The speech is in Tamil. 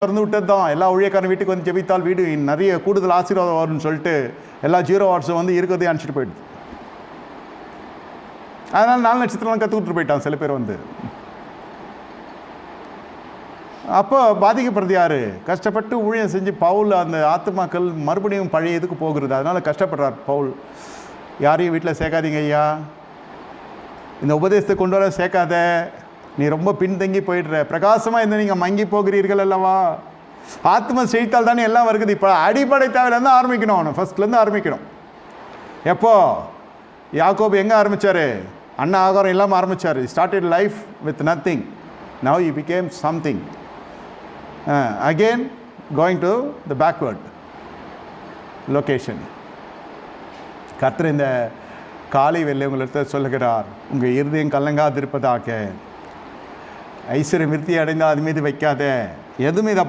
திறந்து விட்டது தான். எல்லா ஊழியக்காரன் வீட்டுக்கு வந்து ஜெபித்தால் வீடு நிறைய கூடுதல் ஆசீர்வாதம் வரும்னு சொல்லிட்டு எல்லா 0 வாட்ஸும் வந்து இருக்கிறதே அனுப்பிச்சிட்டு போயிடுது. அதனால் 4 நட்சத்திரம்லாம் கற்றுக்கிட்டு போயிட்டான் சில பேர் வந்து. அப்போ பாதிக்கப்படுறது யார்? கஷ்டப்பட்டு ஊழியம் செஞ்சு பவுல் அந்த ஆத்துமாக்கள் மறுபடியும் பழைய இதுக்கு போகிறது. அதனால் கஷ்டப்படுறார் பவுல். யாரையும் வீட்டில் சேர்க்காதீங்க ஐயா, இந்த உபதேசத்தை கொண்டு வர சேர்க்காத, நீ ரொம்ப பின்தங்கி போயிடுற, பிரகாசமாக இருந்து நீங்கள் மங்கி போகிறீர்கள் அல்லவா. ஆத்ம செய்தால் தானே எல்லாம் வருது. இப்போ அடிப்படை தேவையிலேருந்து ஆரம்பிக்கணும். அவனை ஃபஸ்ட்லேருந்து ஆரம்பிக்கணும். எப்போ யாக்கோபு எங்கே ஆரம்பித்தார்? அண்ணா ஆகாரம் இல்லாமல் ஆரம்பித்தார். Started life with nothing. Now you became something. Again going to the backward location. கர்த்தர் இந்த காலை வெள்ளை உங்களிடத்தில் சொல்லுகிறார், உங்கள் இருதயம் கலங்காதிருப்பதாக. ஐஸ்வர்யம் விருத்தி அடைந்தால் அது மீது வைக்காத. எது மீது